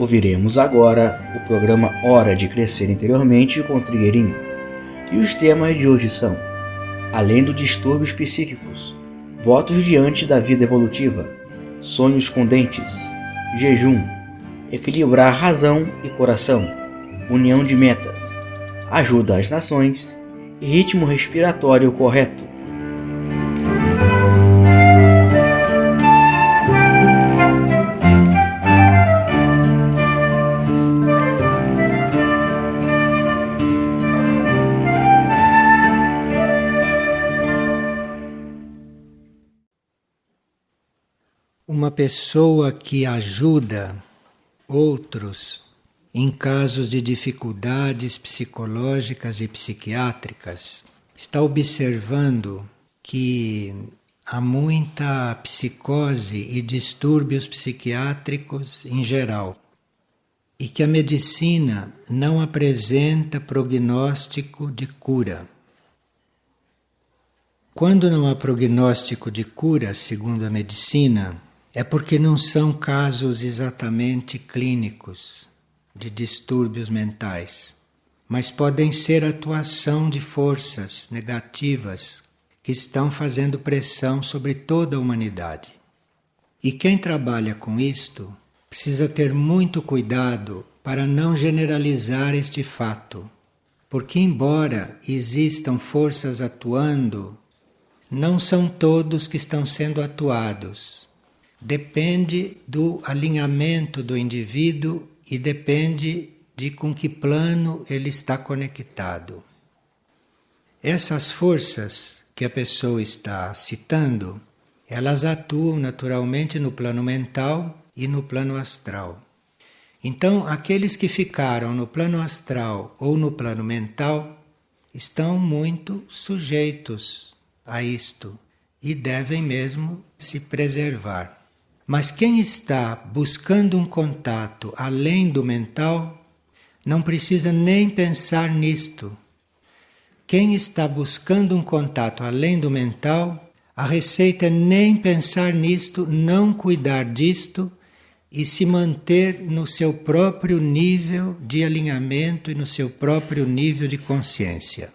Ouviremos agora o programa Hora de Crescer Interiormente com Trigueirinho. E os temas de hoje são: além dos distúrbios psíquicos, votos diante da vida evolutiva, sonhos com dentes, jejum, equilibrar razão e coração, união de metas, ajuda às nações e ritmo respiratório correto. Uma pessoa que ajuda outros em casos de dificuldades psicológicas e psiquiátricas está observando que há muita psicose e distúrbios psiquiátricos em geral e que a medicina não apresenta prognóstico de cura. Quando não há prognóstico de cura, segundo a medicina, é porque não são casos exatamente clínicos de distúrbios mentais, mas podem ser atuação de forças negativas que estão fazendo pressão sobre toda a humanidade. E quem trabalha com isto precisa ter muito cuidado para não generalizar este fato, porque embora existam forças atuando, não são todos que estão sendo atuados. Depende do alinhamento do indivíduo e depende de com que plano ele está conectado. Essas forças que a pessoa está citando, elas atuam naturalmente no plano mental e no plano astral. Então, aqueles que ficaram no plano astral ou no plano mental estão muito sujeitos a isto e devem mesmo se preservar. Mas quem está buscando um contato além do mental não precisa nem pensar nisto. Quem está buscando um contato além do mental, a receita é nem pensar nisto, não cuidar disto e se manter no seu próprio nível de alinhamento e no seu próprio nível de consciência.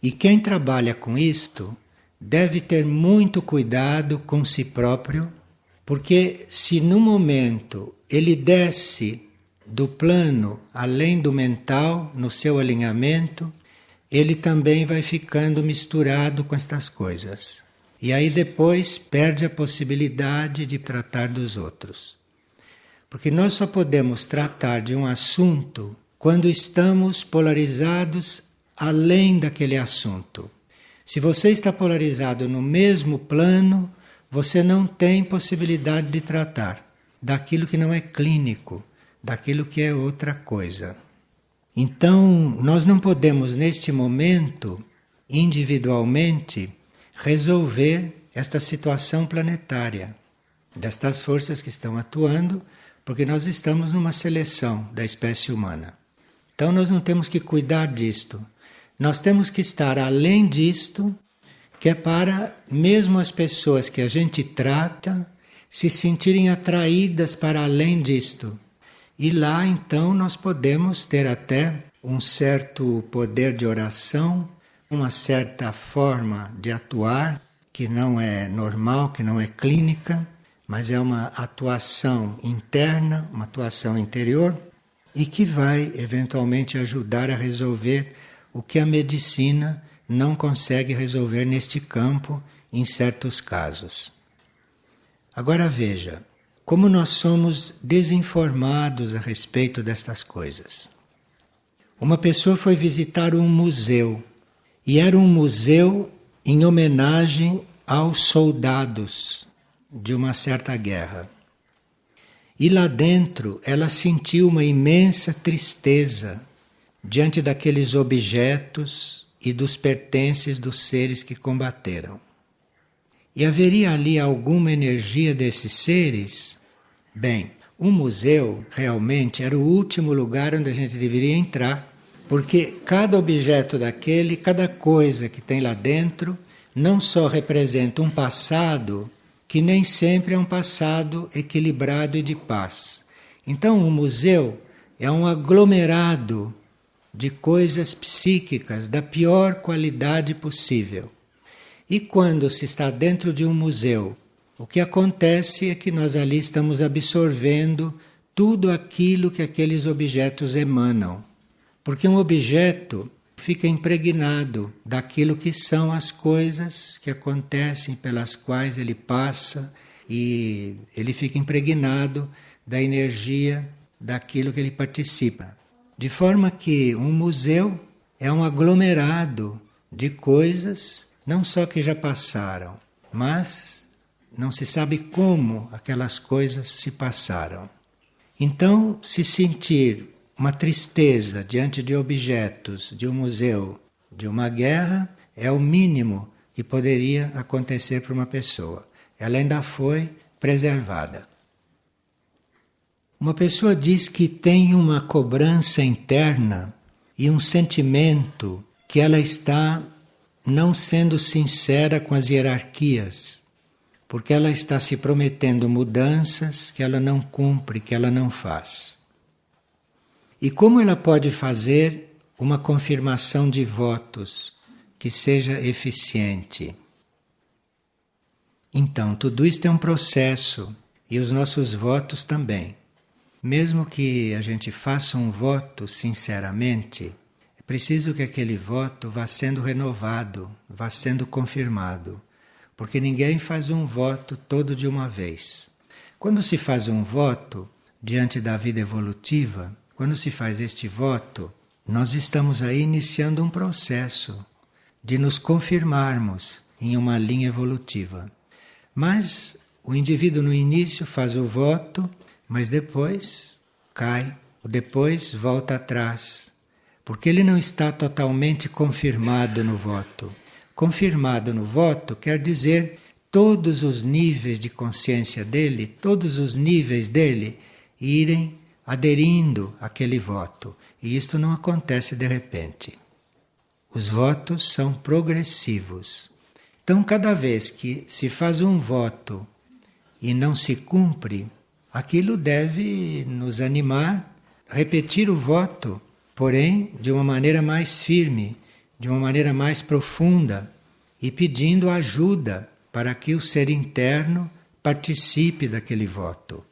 E quem trabalha com isto deve ter muito cuidado com si próprio, porque se no momento ele desce do plano além do mental, no seu alinhamento, ele também vai ficando misturado com estas coisas. E aí depois perde a possibilidade de tratar dos outros. Porque nós só podemos tratar de um assunto quando estamos polarizados além daquele assunto. Se você está polarizado no mesmo plano, você não tem possibilidade de tratar daquilo que não é clínico, daquilo que é outra coisa. Então, nós não podemos, neste momento, individualmente, resolver esta situação planetária, destas forças que estão atuando, porque nós estamos numa seleção da espécie humana. Então, nós não temos que cuidar disto. Nós temos que estar além disto, que é para mesmo as pessoas que a gente trata se sentirem atraídas para além disto. E lá então nós podemos ter até um certo poder de oração, uma certa forma de atuar, que não é normal, que não é clínica, mas é uma atuação interna, uma atuação interior, e que vai eventualmente ajudar a resolver o que a medicina não consegue resolver neste campo em certos casos. Agora veja, como nós somos desinformados a respeito destas coisas. Uma pessoa foi visitar um museu, e era um museu em homenagem aos soldados de uma certa guerra. E lá dentro ela sentiu uma imensa tristeza diante daqueles objetos e dos pertences dos seres que combateram. E haveria ali alguma energia desses seres? Bem, o museu realmente era o último lugar onde a gente deveria entrar, porque cada objeto daquele, cada coisa que tem lá dentro, não só representa um passado que nem sempre é um passado equilibrado e de paz. Então, um museu é um aglomerado de coisas psíquicas da pior qualidade possível. E quando se está dentro de um museu, o que acontece é que nós ali estamos absorvendo tudo aquilo que aqueles objetos emanam. Porque um objeto fica impregnado daquilo que são as coisas que acontecem, pelas quais ele passa, e ele fica impregnado da energia daquilo que ele participa. De forma que um museu é um aglomerado de coisas, não só que já passaram, mas não se sabe como aquelas coisas se passaram. Então, se sentir uma tristeza diante de objetos de um museu, de uma guerra, é o mínimo que poderia acontecer para uma pessoa. Ela ainda foi preservada. Uma pessoa diz que tem uma cobrança interna e um sentimento que ela está não sendo sincera com as hierarquias, porque ela está se prometendo mudanças que ela não cumpre, que ela não faz. E como ela pode fazer uma confirmação de votos que seja eficiente? Então, tudo isto é um processo, e os nossos votos também. Mesmo que a gente faça um voto sinceramente, é preciso que aquele voto vá sendo renovado, vá sendo confirmado, porque ninguém faz um voto todo de uma vez. Quando se faz um voto diante da vida evolutiva, quando se faz este voto, nós estamos aí iniciando um processo de nos confirmarmos em uma linha evolutiva. Mas o indivíduo no início faz o voto, mas depois cai, depois volta atrás, porque ele não está totalmente confirmado no voto. Confirmado no voto quer dizer todos os níveis de consciência dele, todos os níveis dele irem aderindo àquele voto. E isto não acontece de repente. Os votos são progressivos. Então, cada vez que se faz um voto e não se cumpre, aquilo deve nos animar a repetir o voto, porém de uma maneira mais firme, de uma maneira mais profunda, e pedindo ajuda para que o ser interno participe daquele voto.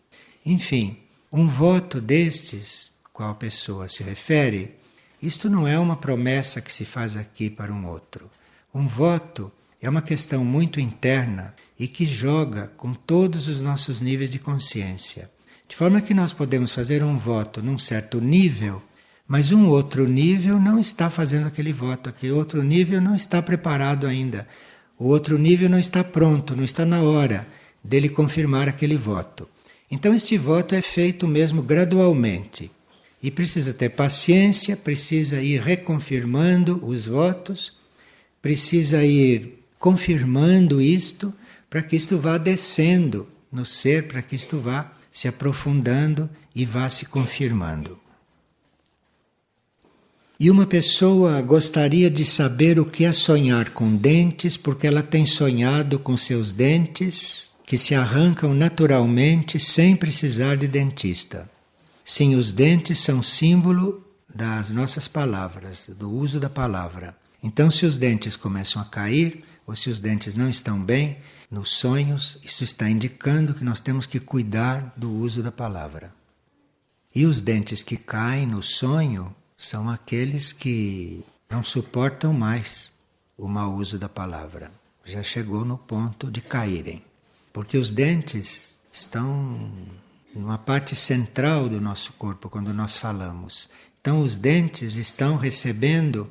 Enfim, um voto destes, qual a pessoa se refere, isto não é uma promessa que se faz aqui para um outro. Um voto é uma questão muito interna e que joga com todos os nossos níveis de consciência. De forma que nós podemos fazer um voto num certo nível, mas um outro nível não está fazendo aquele voto, aquele outro nível não está preparado ainda. O outro nível não está pronto, não está na hora dele confirmar aquele voto. Então este voto é feito mesmo gradualmente. E precisa ter paciência, precisa ir reconfirmando os votos, precisa ir confirmando isto, para que isto vá descendo no ser, para que isto vá se aprofundando e vá se confirmando. E uma pessoa gostaria de saber o que é sonhar com dentes, porque ela tem sonhado com seus dentes, que se arrancam naturalmente sem precisar de dentista. Sim, os dentes são símbolo das nossas palavras, do uso da palavra. Então, se os dentes começam a cair, ou se os dentes não estão bem, nos sonhos, isso está indicando que nós temos que cuidar do uso da palavra. E os dentes que caem no sonho são aqueles que não suportam mais o mau uso da palavra. Já chegou no ponto de caírem. Porque os dentes estão numa parte central do nosso corpo quando nós falamos. Então os dentes estão recebendo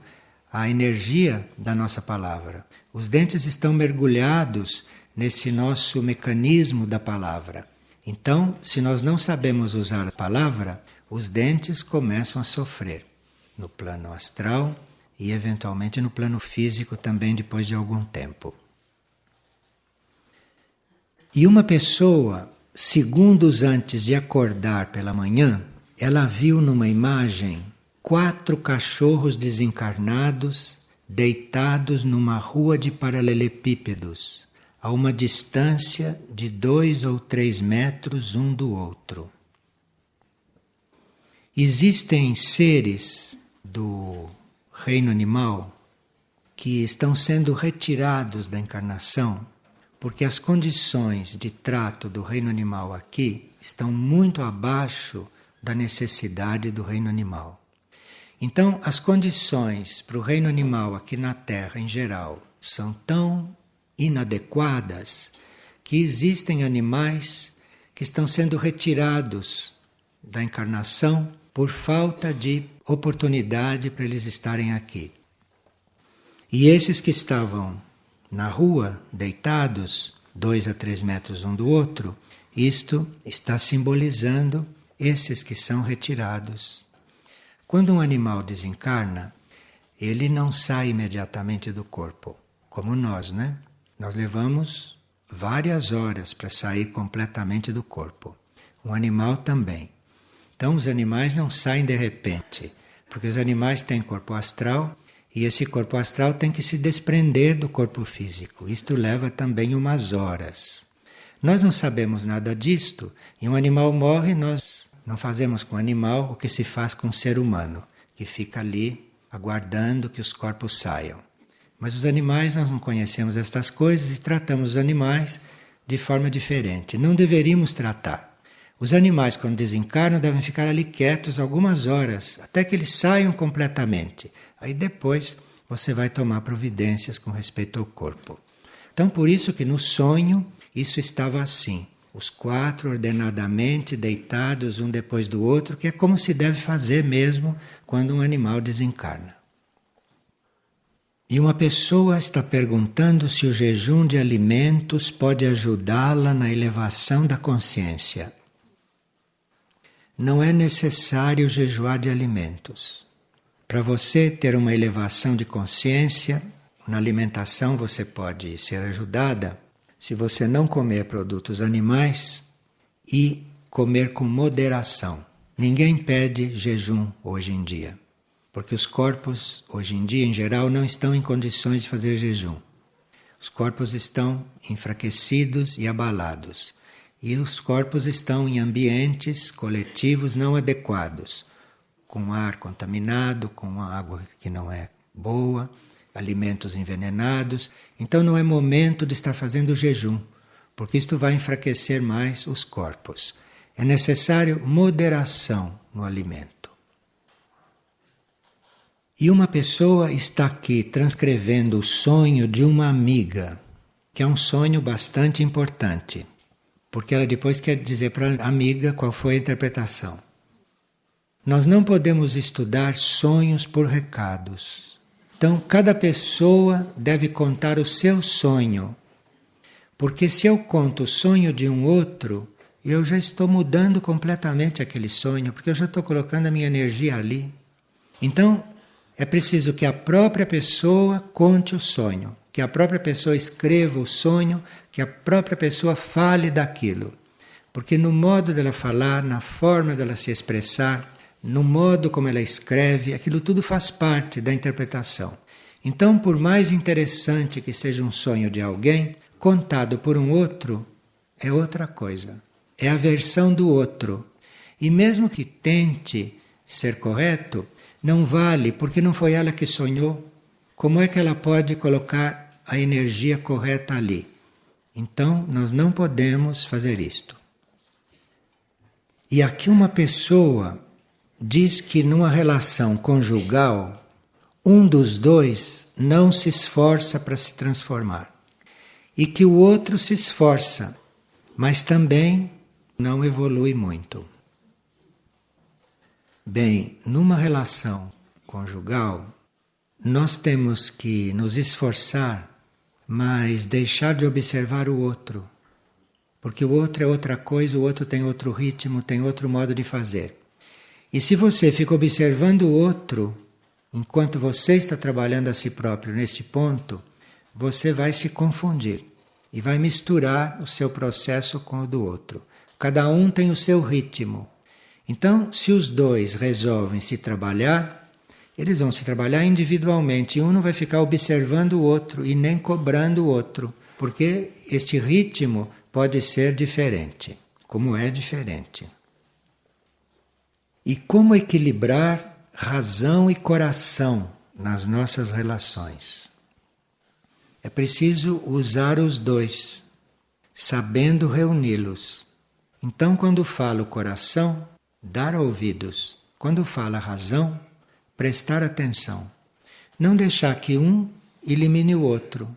a energia da nossa palavra. Os dentes estão mergulhados nesse nosso mecanismo da palavra. Então, se nós não sabemos usar a palavra, os dentes começam a sofrer no plano astral e eventualmente no plano físico também depois de algum tempo. E uma pessoa, segundos antes de acordar pela manhã, ela viu numa imagem 4 cachorros desencarnados deitados numa rua de paralelepípedos, a uma distância de 2 ou 3 metros um do outro. Existem seres do reino animal que estão sendo retirados da encarnação porque as condições de trato do reino animal aqui estão muito abaixo da necessidade do reino animal. Então, as condições para o reino animal aqui na Terra, em geral, são tão inadequadas que existem animais que estão sendo retirados da encarnação por falta de oportunidade para eles estarem aqui. E esses que estavam na rua, deitados, 2 a 3 metros um do outro, isto está simbolizando esses que são retirados. Quando um animal desencarna, ele não sai imediatamente do corpo, como nós, né? Nós levamos várias horas para sair completamente do corpo. Um animal também. Então os animais não saem de repente, porque os animais têm corpo astral e esse corpo astral tem que se desprender do corpo físico. Isto leva também umas horas. Nós não sabemos nada disto e um animal morre, nós não fazemos com o animal o que se faz com o ser humano, que fica ali aguardando que os corpos saiam. Mas os animais, nós não conhecemos estas coisas e tratamos os animais de forma diferente. Não deveríamos tratar. Os animais, quando desencarnam, devem ficar ali quietos algumas horas, até que eles saiam completamente. Aí depois você vai tomar providências com respeito ao corpo. Então, por isso que no sonho, isso estava assim. Os 4 ordenadamente deitados um depois do outro, que é como se deve fazer mesmo quando um animal desencarna. E uma pessoa está perguntando se o jejum de alimentos pode ajudá-la na elevação da consciência. Não é necessário jejuar de alimentos. Para você ter uma elevação de consciência, na alimentação você pode ser ajudada se você não comer produtos animais e comer com moderação. Ninguém pede jejum hoje em dia, porque os corpos, hoje em dia, em geral, não estão em condições de fazer jejum. Os corpos estão enfraquecidos e abalados. E os corpos estão em ambientes coletivos não adequados, com ar contaminado, com água que não é boa, alimentos envenenados. Então não é momento de estar fazendo jejum, porque isto vai enfraquecer mais os corpos. É necessário moderação no alimento. E uma pessoa está aqui transcrevendo o sonho de uma amiga, que é um sonho bastante importante. Porque ela depois quer dizer para a amiga qual foi a interpretação. Nós não podemos estudar sonhos por recados. Então, cada pessoa deve contar o seu sonho. Porque se eu conto o sonho de um outro, eu já estou mudando completamente aquele sonho, porque eu já estou colocando a minha energia ali. Então, é preciso que a própria pessoa conte o sonho. Que a própria pessoa escreva o sonho, que a própria pessoa fale daquilo. Porque no modo dela falar, na forma dela se expressar, no modo como ela escreve, aquilo tudo faz parte da interpretação. Então, por mais interessante que seja um sonho de alguém, contado por um outro, é outra coisa. É a versão do outro. E mesmo que tente ser correto, não vale, porque não foi ela que sonhou. Como é que ela pode colocar a energia correta ali? Então, nós não podemos fazer isto. E aqui uma pessoa diz que numa relação conjugal, um dos dois não se esforça para se transformar. E que o outro se esforça, mas também não evolui muito. Bem, numa relação conjugal, nós temos que nos esforçar, mas deixar de observar o outro. Porque o outro é outra coisa, o outro tem outro ritmo, tem outro modo de fazer. E se você fica observando o outro, enquanto você está trabalhando a si próprio neste ponto, você vai se confundir e vai misturar o seu processo com o do outro. Cada um tem o seu ritmo. Então, se os dois resolvem se trabalhar, eles vão se trabalhar individualmente e um não vai ficar observando o outro e nem cobrando o outro, porque este ritmo pode ser diferente, como é diferente. E como equilibrar razão e coração nas nossas relações. É preciso usar os dois, sabendo reuni-los. Então, quando fala o coração, dar ouvidos. Quando fala a razão, prestar atenção. Não deixar que um elimine o outro.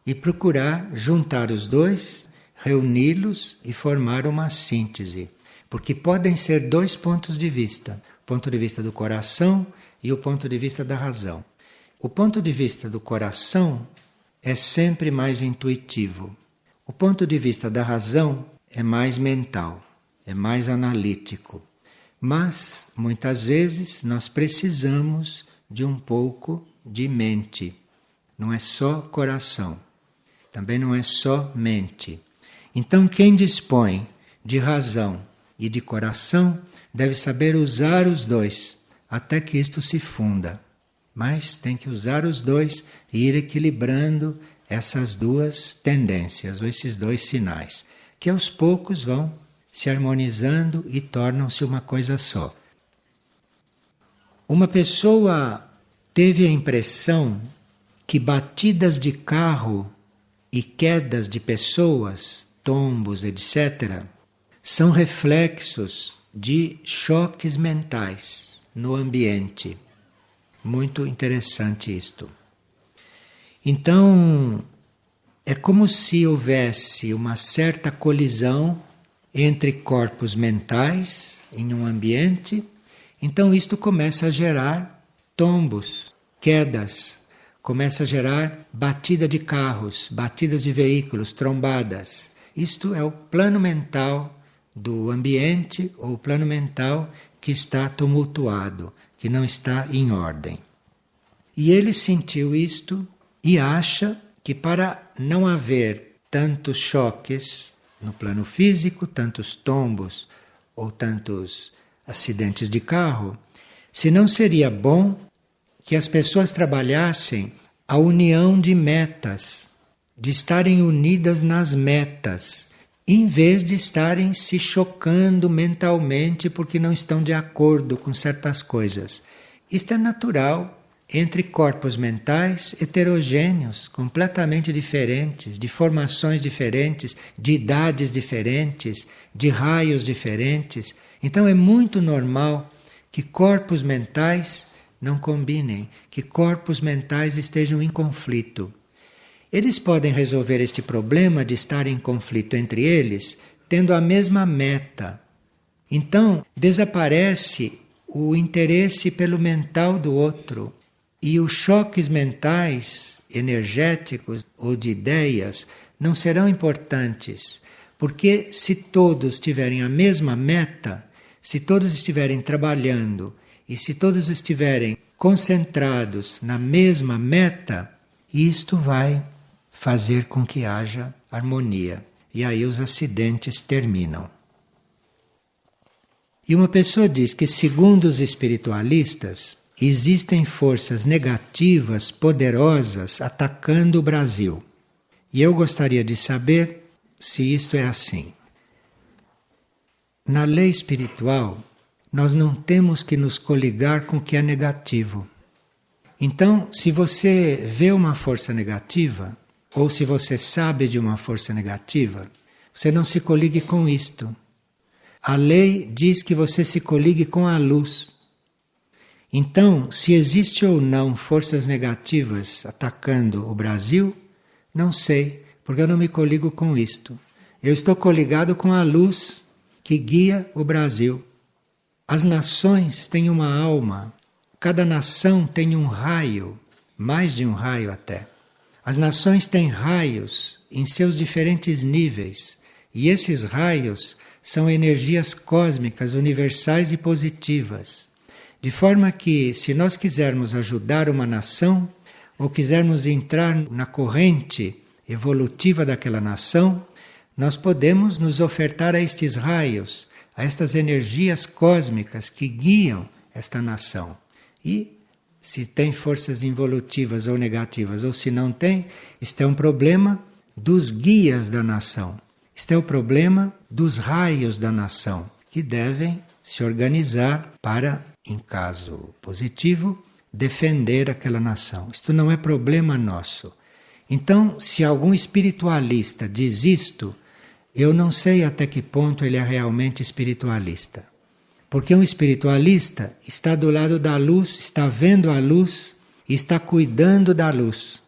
E procurar juntar os dois, reuni-los e formar uma síntese. Porque podem ser dois pontos de vista. O ponto de vista do coração e o ponto de vista da razão. O ponto de vista do coração é sempre mais intuitivo. O ponto de vista da razão é mais mental, é mais analítico. Mas, muitas vezes, nós precisamos de um pouco de mente. Não é só coração. Também não é só mente. Então, quem dispõe de razão e de coração deve saber usar os dois, até que isto se funda. Mas tem que usar os dois e ir equilibrando essas duas tendências, ou esses dois sinais, que aos poucos vão se harmonizando e tornam-se uma coisa só. Uma pessoa teve a impressão que batidas de carro e quedas de pessoas, tombos, etc., são reflexos de choques mentais no ambiente. Muito interessante isto. Então, é como se houvesse uma certa colisão entre corpos mentais em um ambiente. Então, isto começa a gerar tombos, quedas, começa a gerar batida de carros, batidas de veículos, trombadas. Isto é o plano mental do ambiente ou o plano mental que está tumultuado, que não está em ordem. E ele sentiu isto e acha que para não haver tantos choques no plano físico, tantos tombos ou tantos acidentes de carro, se não seria bom que as pessoas trabalhassem a união de metas, de estarem unidas nas metas, em vez de estarem se chocando mentalmente porque não estão de acordo com certas coisas. Isto é natural entre corpos mentais heterogêneos, completamente diferentes, de formações diferentes, de idades diferentes, de raios diferentes. Então é muito normal que corpos mentais não combinem, que corpos mentais estejam em conflito. Eles podem resolver este problema de estar em conflito entre eles, tendo a mesma meta. Então, desaparece o interesse pelo mental do outro. E os choques mentais, energéticos ou de ideias não serão importantes, porque se todos tiverem a mesma meta, se todos estiverem trabalhando e se todos estiverem concentrados na mesma meta, isto vai fazer com que haja harmonia. E aí os acidentes terminam. E uma pessoa diz que, segundo os espiritualistas, existem forças negativas poderosas atacando o Brasil. E eu gostaria de saber se isto é assim. Na lei espiritual, nós não temos que nos coligar com o que é negativo. Então, se você vê uma força negativa, ou se você sabe de uma força negativa, você não se coligue com isto. A lei diz que você se coligue com a luz. Então, se existe ou não forças negativas atacando o Brasil, não sei, porque eu não me coligo com isto. Eu estou coligado com a luz que guia o Brasil. As nações têm uma alma, cada nação tem um raio, mais de um raio até. As nações têm raios em seus diferentes níveis, e esses raios são energias cósmicas, universais e positivas. De forma que, se nós quisermos ajudar uma nação, ou quisermos entrar na corrente evolutiva daquela nação, nós podemos nos ofertar a estes raios, a estas energias cósmicas que guiam esta nação. E, se tem forças involutivas ou negativas, ou se não tem, isto é um problema dos guias da nação. Isto é o problema dos raios da nação, que devem se organizar para, em caso positivo, defender aquela nação. Isto não é problema nosso. Então, se algum espiritualista diz isto, eu não sei até que ponto ele é realmente espiritualista. Porque um espiritualista está do lado da luz, está vendo a luz e está cuidando da luz.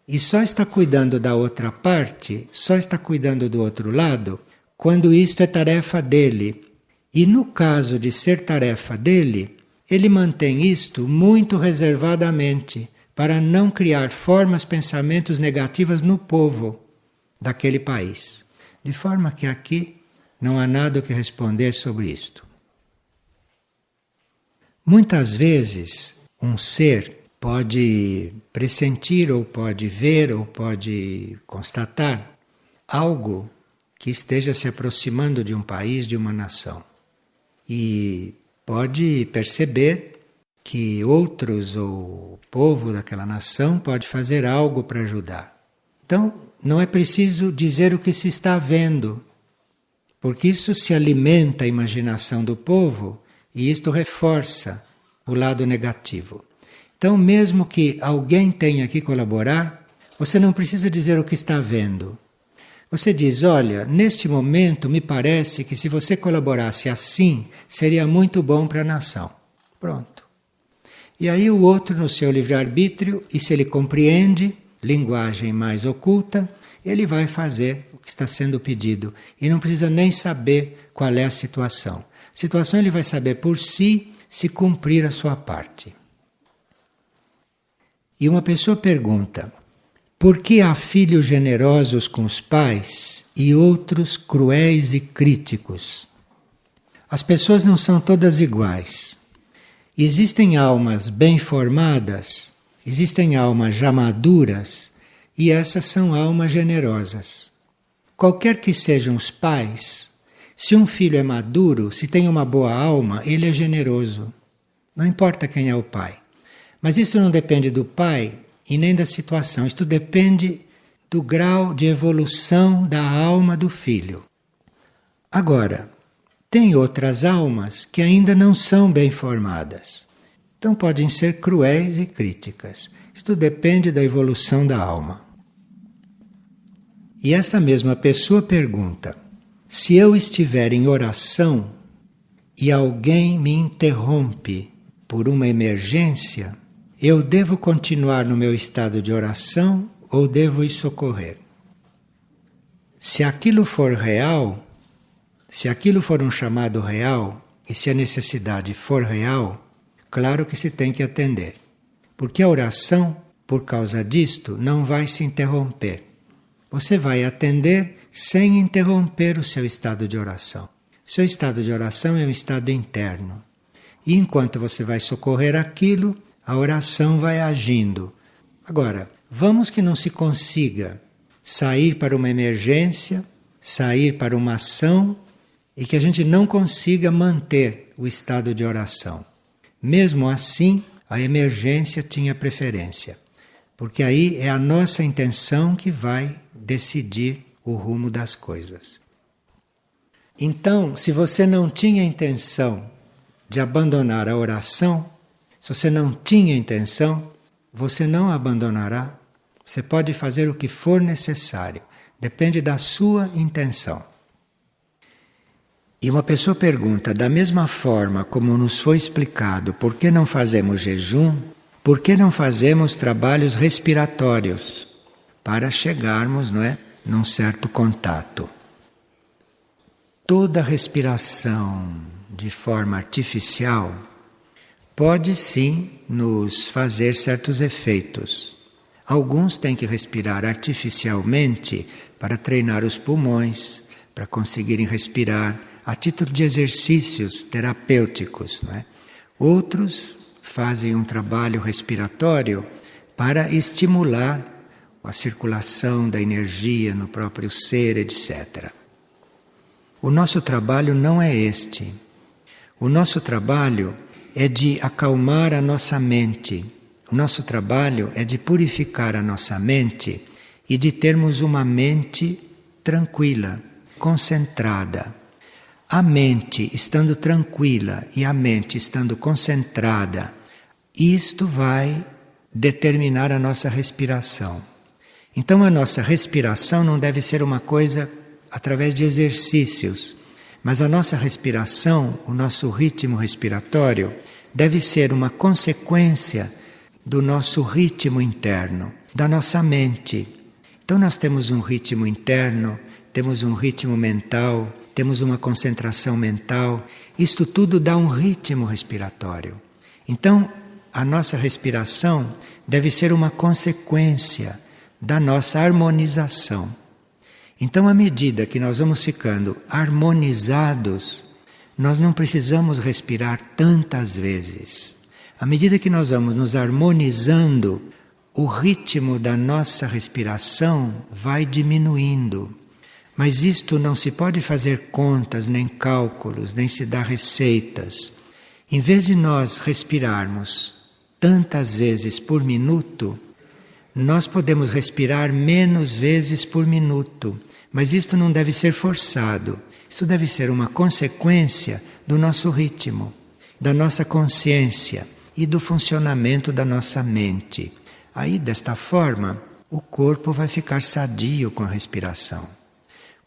E só está cuidando da outra parte, só está cuidando do outro lado, quando isto é tarefa dele. E no caso de ser tarefa dele, ele mantém isto muito reservadamente, para não criar formas, pensamentos negativas no povo daquele país. De forma que aqui não há nada o que responder sobre isto. Muitas vezes um ser pode pressentir, ou pode ver, ou pode constatar algo que esteja se aproximando de um país, de uma nação. E pode perceber que outros ou o povo daquela nação pode fazer algo para ajudar. Então, não é preciso dizer o que se está vendo, porque isso se alimenta a imaginação do povo e isto reforça o lado negativo. Então, mesmo que alguém tenha que colaborar, você não precisa dizer o que está vendo. Você diz, olha, neste momento me parece que se você colaborasse assim, seria muito bom para a nação. Pronto. E aí o outro, no seu livre-arbítrio, e se ele compreende linguagem mais oculta, ele vai fazer o que está sendo pedido. E não precisa nem saber qual é a situação. A situação ele vai saber por si, se cumprir a sua parte. E uma pessoa pergunta, por que há filhos generosos com os pais e outros cruéis e críticos? As pessoas não são todas iguais. Existem almas bem formadas, existem almas já maduras, e essas são almas generosas. Qualquer que sejam os pais, se um filho é maduro, se tem uma boa alma, ele é generoso. Não importa quem é o pai. Mas isso não depende do pai e nem da situação. Isto depende do grau de evolução da alma do filho. Agora, tem outras almas que ainda não são bem formadas. Então podem ser cruéis e críticas. Isto depende da evolução da alma. E esta mesma pessoa pergunta, se eu estiver em oração e alguém me interrompe por uma emergência, eu devo continuar no meu estado de oração ou devo ir socorrer? Se aquilo for real, se aquilo for um chamado real e se a necessidade for real, claro que se tem que atender. Porque a oração, por causa disto, não vai se interromper. Você vai atender sem interromper o seu estado de oração. O seu estado de oração é um estado interno. E enquanto você vai socorrer aquilo, a oração vai agindo. Agora, vamos que não se consiga sair para uma emergência, sair para uma ação, e que a gente não consiga manter o estado de oração. Mesmo assim, a emergência tinha preferência, porque aí é a nossa intenção que vai decidir o rumo das coisas. Então, se você não tinha intenção de abandonar a oração, se você não tinha intenção, você não abandonará. Você pode fazer o que for necessário, depende da sua intenção. E uma pessoa pergunta, da mesma forma como nos foi explicado, por que não fazemos jejum, por que não fazemos trabalhos respiratórios para chegarmos, não é, num certo contato? Toda respiração de forma artificial pode sim nos fazer certos efeitos. Alguns têm que respirar artificialmente para treinar os pulmões, para conseguirem respirar a título de exercícios terapêuticos, não é? Outros fazem um trabalho respiratório para estimular a circulação da energia no próprio ser, etc. O nosso trabalho não é este. O nosso trabalho é de acalmar a nossa mente. O nosso trabalho é de purificar a nossa mente e de termos uma mente tranquila, concentrada. A mente estando tranquila e a mente estando concentrada, isto vai determinar a nossa respiração. Então a nossa respiração não deve ser uma coisa através de exercícios, mas a nossa respiração, o nosso ritmo respiratório, deve ser uma consequência do nosso ritmo interno, da nossa mente. Então nós temos um ritmo interno, temos um ritmo mental, temos uma concentração mental. Isto tudo dá um ritmo respiratório. Então a nossa respiração deve ser uma consequência da nossa harmonização. Então, à medida que nós vamos ficando harmonizados, nós não precisamos respirar tantas vezes. À medida que nós vamos nos harmonizando, o ritmo da nossa respiração vai diminuindo. Mas isto não se pode fazer contas, nem cálculos, nem se dar receitas. Em vez de nós respirarmos tantas vezes por minuto, nós podemos respirar menos vezes por minuto. Mas isto não deve ser forçado. Isso deve ser uma consequência do nosso ritmo, da nossa consciência e do funcionamento da nossa mente. Aí, desta forma, o corpo vai ficar sadio com a respiração.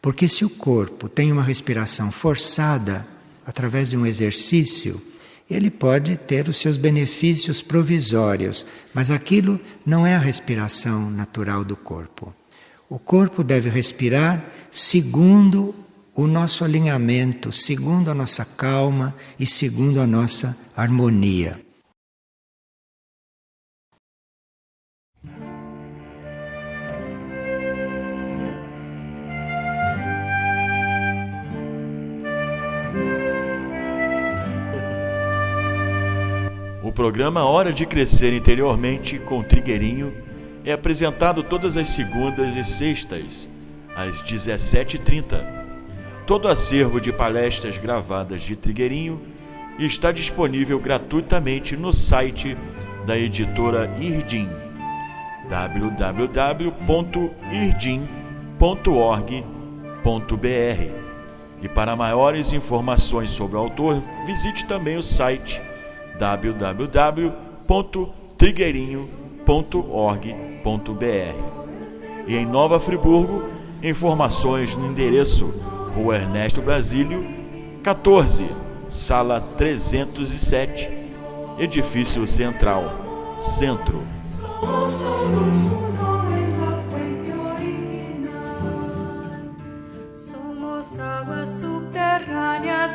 Porque se o corpo tem uma respiração forçada, através de um exercício, ele pode ter os seus benefícios provisórios, mas aquilo não é a respiração natural do corpo. O corpo deve respirar segundo o nosso alinhamento, segundo a nossa calma e segundo a nossa harmonia. O programa Hora de Crescer Interiormente com Trigueirinho é apresentado todas as segundas e sextas, às 17h30. Todo acervo de palestras gravadas de Trigueirinho está disponível gratuitamente no site da editora Irdim, www.irdim.org.br. E para maiores informações sobre o autor, visite também o site www.trigueirinho.org.br. E em Nova Friburgo, informações no endereço Rua Ernesto Brasílio, 14, Sala 307, Edifício Central, Centro. Somos aguas subterráneas.